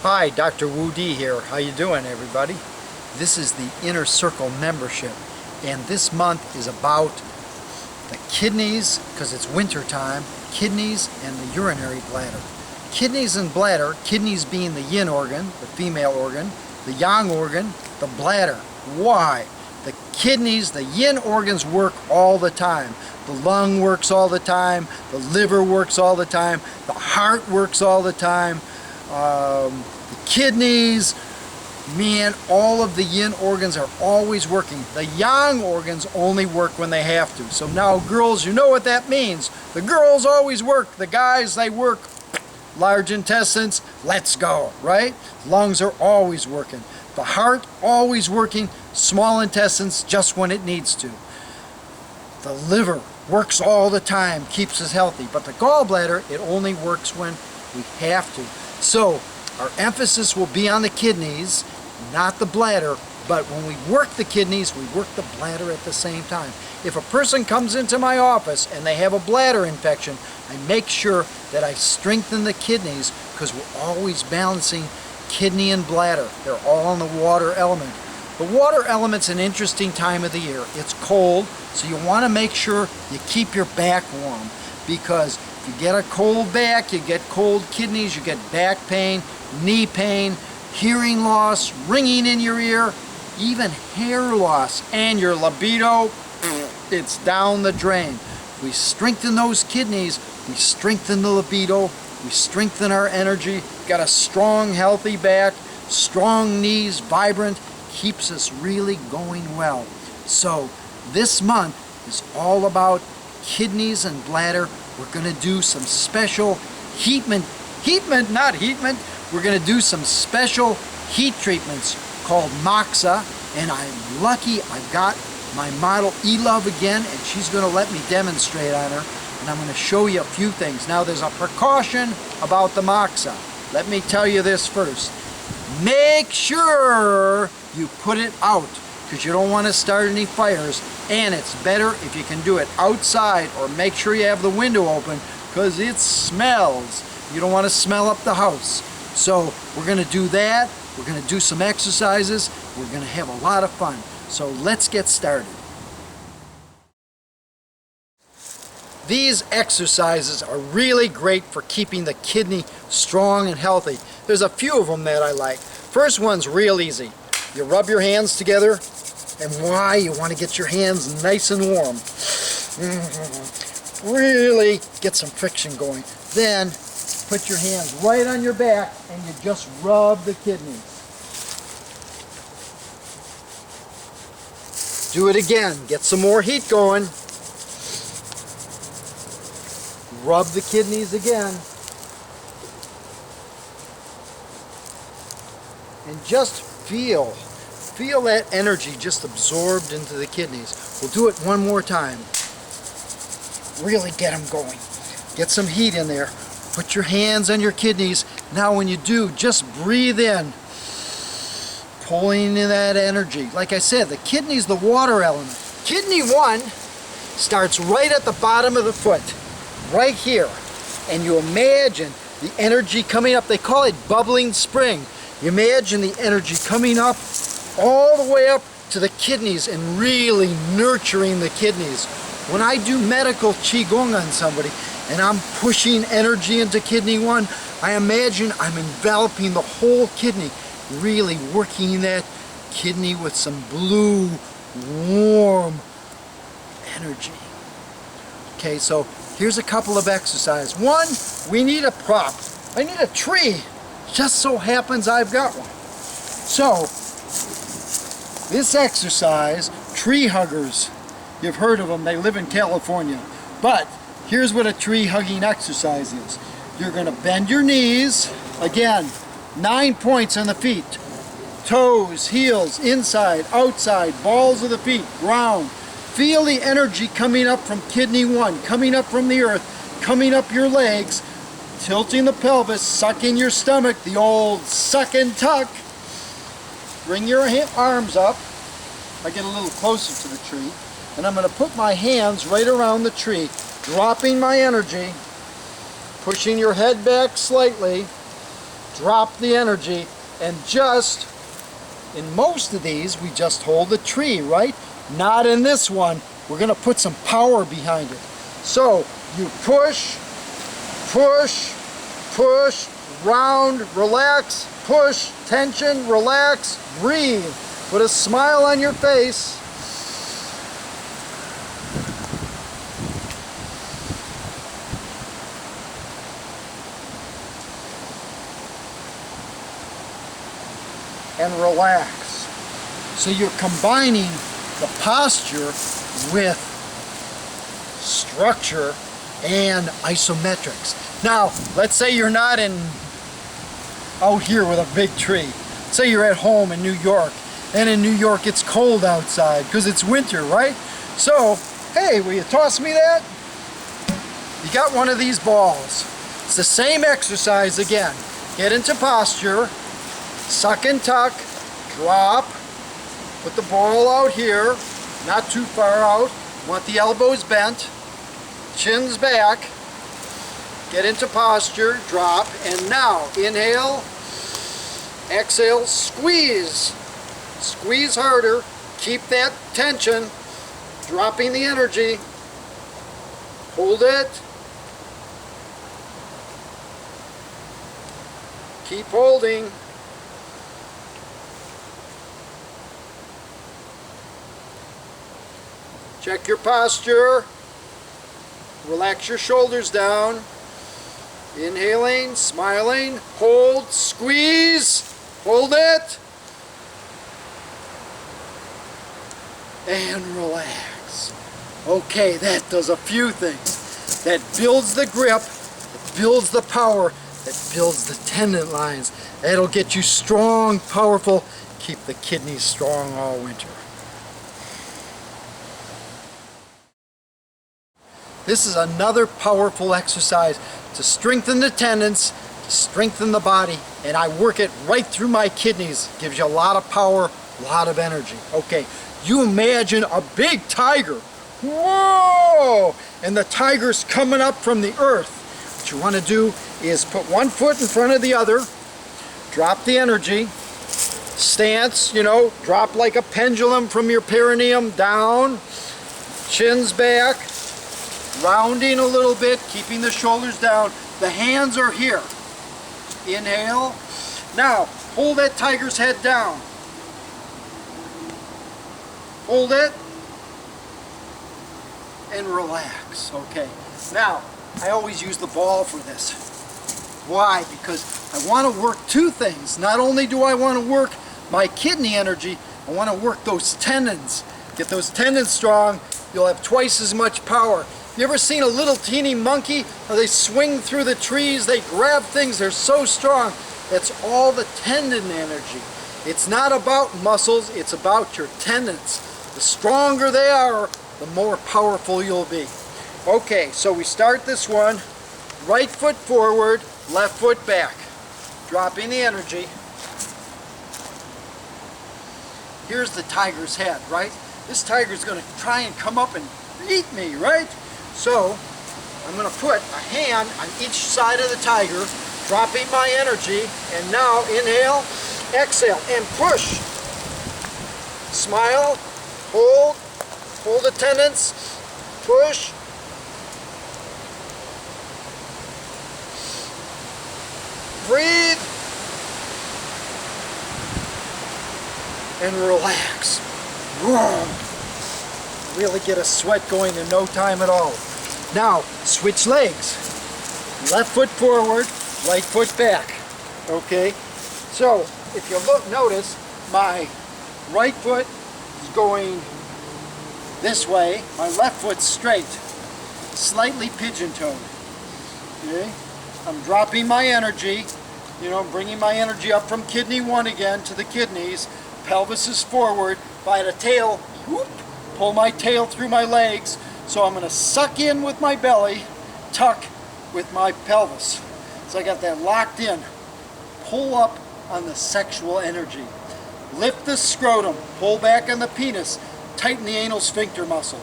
Hi, Dr. Wu D here. How you doing, everybody? This is the Inner Circle membership, and this month is about the kidneys, because it's winter time, kidneys and the urinary bladder. Kidneys and bladder, kidneys being the yin organ, the female organ, the yang organ, the bladder. Why? The kidneys, the yin organs work all the time. The lung works all the time, the liver works all the time, the heart works all the time, the kidneys, man, all of the yin organs are always working. The yang organs only work when they have to. So now girls, you know what that means. The girls always work, the guys, they work. Large intestines, let's go, right? Lungs are always working. The heart, always working. Small intestines, just when it needs to. The liver works all the time, keeps us healthy. But the gallbladder, it only works when we have to. So our emphasis will be on the kidneys, not the bladder. But when we work the kidneys, we work the bladder at the same time. If a person comes into my office and they have a bladder infection, I make sure that I strengthen the kidneys, because we're always balancing kidney and bladder. They're all in the water element. The water element's an interesting time of the year. It's cold, so you want to make sure you keep your back warm, because if you get a cold back, you get cold kidneys, you get back pain, knee pain, hearing loss, ringing in your ear, even hair loss, and your libido, it's down the drain. We strengthen those kidneys, we strengthen the libido, we strengthen our energy, got a strong, healthy back, strong knees, vibrant, keeps us really going well. So this month is all about kidneys and bladder. We're going to do some special we're going to do some special heat treatments called Moxa, and I'm lucky I've got my model E-Love again, and she's going to let me demonstrate on her, and I'm going to show you a few things. Now there's a precaution about the Moxa. Let me tell you this first. Make sure you put it out, because you don't want to start any fires, and it's better if you can do it outside, or make sure you have the window open, because it smells. You don't want to smell up the house. So we're going to do that. We're going to do some exercises. We're going to have a lot of fun. So let's get started. These exercises are really great for keeping the kidney strong and healthy. There's a few of them that I like. First one's real easy. You rub your hands together, and why? You want to get your hands nice and warm. Really get some friction going. Then put your hands right on your back and you just rub the kidneys. Do it again. Get some more heat going. Rub the kidneys again. And just feel that energy just absorbed into the kidneys. We'll do it one more time. Really get them going. Get some heat in there. Put your hands on your kidneys. Now when you do, just breathe in. Pulling in that energy. Like I said, the kidney's the water element. Kidney 1 starts right at the bottom of the foot, right here. And you imagine the energy coming up. They call it bubbling spring. You imagine the energy coming up all the way up to the kidneys and really nurturing the kidneys. When I do medical Qigong on somebody and I'm pushing energy into kidney 1, I imagine I'm enveloping the whole kidney, really working that kidney with some blue, warm energy. Okay, so here's a couple of exercises. One, we need a prop. I need a tree. Just so happens I've got one. So, this exercise, tree huggers, you've heard of them, they live in California. But here's what a tree hugging exercise is. You're going to bend your knees, again, 9 points on the feet. Toes, heels, inside, outside, balls of the feet, ground. Feel the energy coming up from kidney 1, coming up from the earth, coming up your legs, tilting the pelvis, sucking your stomach, the old suck and tuck. Bring your arms up. I get a little closer to the tree, and I'm going to put my hands right around the tree, dropping my energy, pushing your head back slightly, drop the energy, and just, in most of these, we just hold the tree, right? Not in this one. We're gonna put some power behind it. So you push, push, push, round, relax, push, tension, relax, breathe. Put a smile on your face. And relax. So you're combining the posture with structure and isometrics. Now, let's say you're not out here with a big tree. Say you're at home in New York, and in New York it's cold outside because it's winter, right? So, hey, will you toss me that? You got one of these balls. It's the same exercise again. Get into posture, suck and tuck, drop, put the ball out here, not too far out. Want the elbows bent, chins back, get into posture, drop, and now inhale, exhale, squeeze. Squeeze harder, keep that tension, dropping the energy, hold it, keep holding. Check your posture, relax your shoulders down, inhaling, smiling, hold, squeeze, hold it, and relax. Okay, that does a few things. That builds the grip, that builds the power, that builds the tendon lines. That'll get you strong, powerful, keep the kidneys strong all winter. This is another powerful exercise to strengthen the tendons, to strengthen the body, and I work it right through my kidneys. Gives you a lot of power, a lot of energy. Okay, you imagine a big tiger. Whoa! And the tiger's coming up from the earth. What you want to do is put one foot in front of the other, drop the energy, stance, drop like a pendulum from your perineum down, chins back, rounding a little bit, keeping the shoulders down. The hands are here. Inhale. Now, hold that tiger's head down. Hold it. And relax. Okay. Now, I always use the ball for this. Why? Because I want to work two things. Not only do I want to work my kidney energy, I want to work those tendons. Get those tendons strong, you'll have twice as much power. You ever seen a little teeny monkey? How they swing through the trees, they grab things, they're so strong. That's all the tendon energy. It's not about muscles, it's about your tendons. The stronger they are, the more powerful you'll be. Okay, so we start this one. Right foot forward, left foot back. Dropping the energy. Here's the tiger's head, right? This tiger's going to try and come up and eat me, right? So, I'm going to put a hand on each side of the tiger, dropping my energy, and now inhale, exhale, and push. Smile, hold the tendons, push. Breathe. And relax. Whoa. Really get a sweat going in no time at all. Now, switch legs. Left foot forward, right foot back. Okay? So, if you notice, my right foot is going this way, my left foot's straight, slightly pigeon-toed. Okay? I'm dropping my energy, bringing my energy up from kidney 1 again to the kidneys. Pelvis is forward. If I had a tail, whoop, pull my tail through my legs. So I'm going to suck in with my belly, tuck with my pelvis. So I got that locked in. Pull up on the sexual energy. Lift the scrotum, pull back on the penis, tighten the anal sphincter muscle.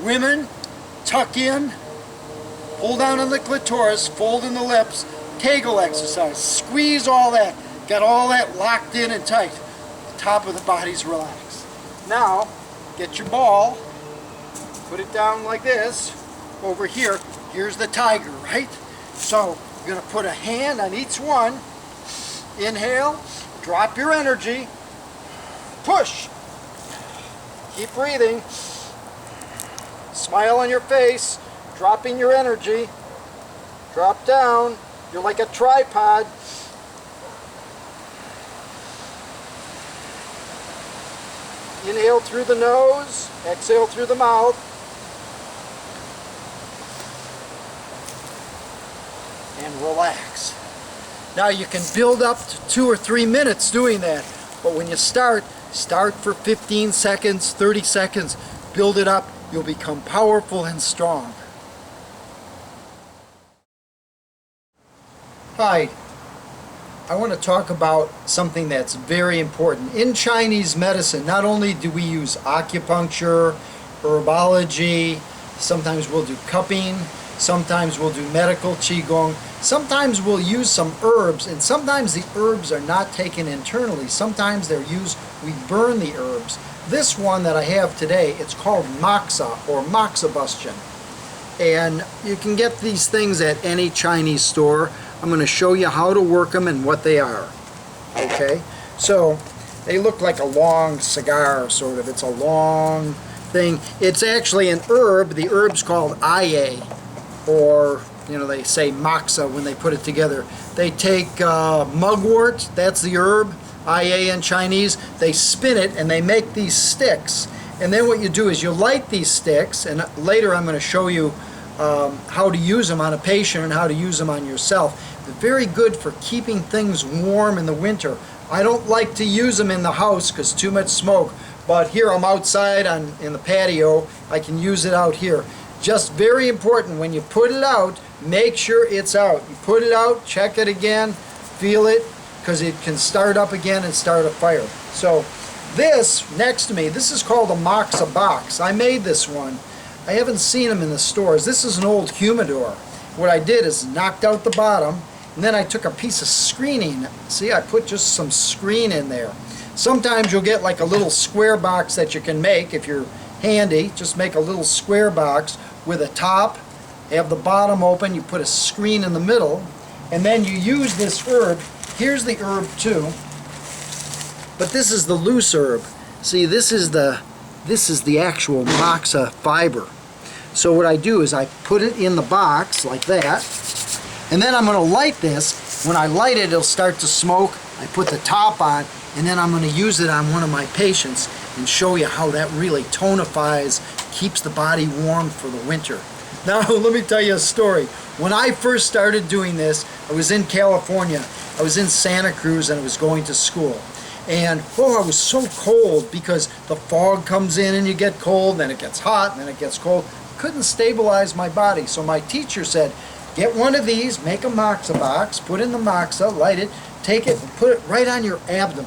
Women, tuck in, pull down on the clitoris, fold in the lips, Kegel exercise. Squeeze all that. Got all that locked in and tight. The top of the body's relaxed. Now, get your ball, put it down like this, over here. Here's the tiger, right? So, you're going to put a hand on each one. Inhale, drop your energy, push. Keep breathing. Smile on your face, dropping your energy. Drop down. You're like a tripod. Inhale through the nose, exhale through the mouth. And relax. Now you can build up to 2 or 3 minutes doing that, but when you start for 15 seconds, 30 seconds, build it up, you'll become powerful and strong. Hi, I want to talk about something that's very important. In Chinese medicine, not only do we use acupuncture, herbology, sometimes we'll do cupping, sometimes we'll do medical qigong, sometimes we'll use some herbs, and sometimes the herbs are not taken internally. Sometimes they're used, we burn the herbs. This one that I have today, it's called Moxa or moxibustion. And you can get these things at any Chinese store. I'm going to show you how to work them and what they are. Okay? So, they look like a long cigar, sort of. It's a long thing. It's actually an herb. The herb's called Aye, or, you know, they say Moxa when they put it together. They take mugwort, that's the herb, Aye in Chinese. They spin it and they make these sticks. And then what you do is you light these sticks, and later I'm going to show you how to use them on a patient and how to use them on yourself. They're very good for keeping things warm in the winter. I don't like to use them in the house because too much smoke, but here I'm outside in the patio. I can use it out here. Just very important, when you put it out, make sure it's out. You put it out, check it again, feel it, because it can start up again and start a fire. So this next to me, this is called a Moxa box. I made this one. I haven't seen them in the stores. This is an old humidor. What I did is knocked out the bottom, and then I took a piece of screening. See, I put just some screen in there. Sometimes you'll get like a little square box that you can make if you're handy. Just make a little square box with a top, have the bottom open, you put a screen in the middle, and then you use this herb. Here's the herb too, but this is the loose herb. See, this is the actual Moxa fiber. So what I do is I put it in the box like that, and then I'm going to light this. When I light it, it'll start to smoke. I put the top on, and then I'm going to use it on one of my patients and show you how that really tonifies, keeps the body warm for the winter. Now let me tell you a story. When I first started doing this, I was in California. I was in Santa Cruz and I was going to school. And I was so cold because the fog comes in and you get cold, then it gets hot, and then it gets cold. Couldn't stabilize my body. So my teacher said, get one of these, make a Moxa box, put in the Moxa, light it, take it and put it right on your abdomen.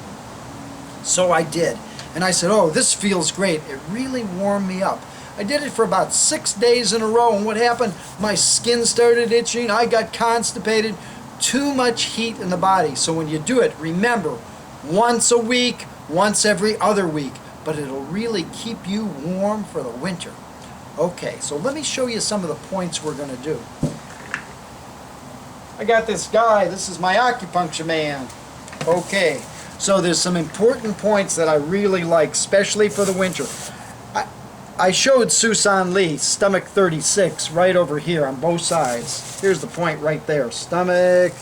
So I did. And I said, oh, this feels great. It really warmed me up. I did it for about 6 days in a row, and what happened? My skin started itching, I got constipated, too much heat in the body. So when you do it, remember, once a week, once every other week, but it'll really keep you warm for the winter. Okay, so let me show you some of the points we're going to do. I got this guy, this is my acupuncture man. Okay, so there's some important points that I really like, especially for the winter. I showed Susan Lee, stomach 36, right over here on both sides. Here's the point right there, stomach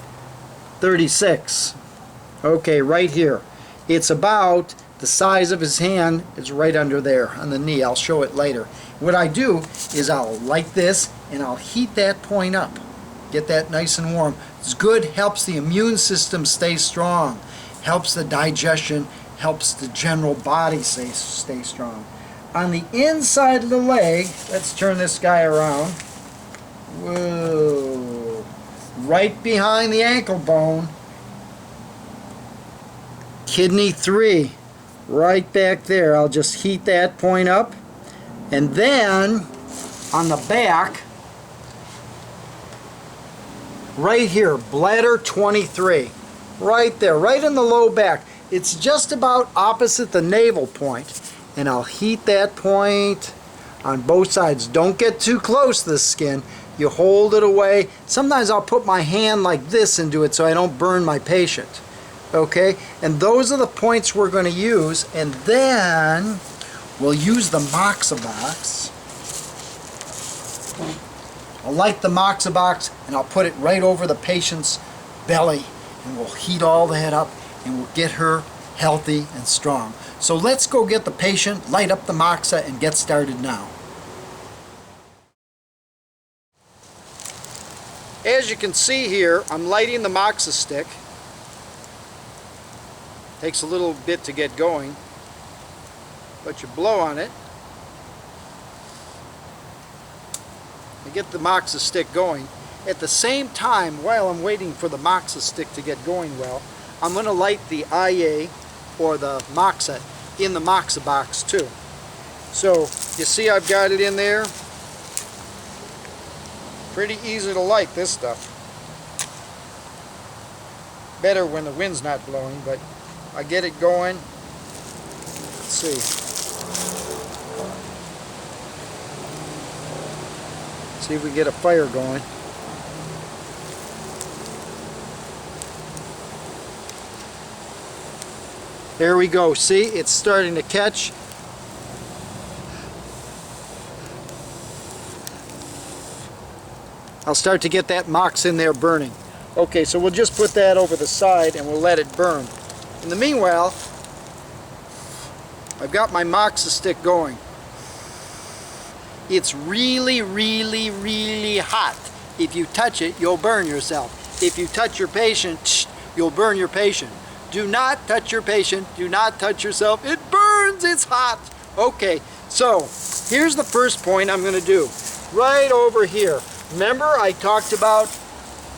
36. Okay, right here. It's about the size of his hand. It's right under there on the knee. I'll show it later. What I do is I'll light this and I'll heat that point up. Get that nice and warm. It's good, helps the immune system stay strong, helps the digestion, helps the general body stay strong. On the inside of the leg, let's turn this guy around. Whoa. Right behind the ankle bone. Kidney 3, right back there. I'll just heat that point up. And then, on the back, right here, bladder 23. Right there, right in the low back. It's just about opposite the navel point. And I'll heat that point on both sides. Don't get too close to the skin. You hold it away. Sometimes I'll put my hand like this into it so I don't burn my patient. Okay, and those are the points we're going to use, and then we'll use the Moxa box. I'll light the Moxa box and I'll put it right over the patient's belly, and we'll heat all that up and we'll get her healthy and strong. So let's go get the patient, light up the Moxa, and get started now. As you can see here, I'm lighting the Moxa stick. Takes a little bit to get going, but you blow on it. You get the Moxa stick going. At the same time, while I'm waiting for the Moxa stick to get going well, I'm going to light the IA, or the Moxa, in the Moxa box too. So you see I've got it in there. Pretty easy to light this stuff. Better when the wind's not blowing, but I get it going. Let's see. See if we get a fire going. There we go. See, it's starting to catch. I'll start to get that Mox in there burning. Okay, so we'll just put that over the side and we'll let it burn. In the meanwhile, I've got my Moxa stick going. It's really, really, really hot. If you touch it, you'll burn yourself. If you touch your patient, you'll burn your patient. Do not touch your patient. Do not touch yourself. It burns. It's hot. Okay, so here's the first point I'm going to do. Right over here. Remember I talked about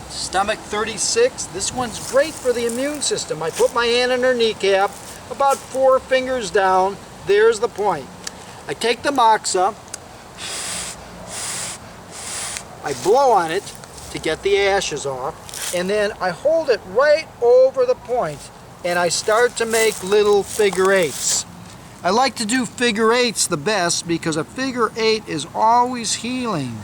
stomach 36? This one's great for the immune system. I put my hand on her kneecap, about 4 fingers down. There's the point. I take the Moxa. I blow on it to get the ashes off. And then I hold it right over the point. And I start to make little figure 8s. I like to do figure 8s the best because a figure 8 is always healing.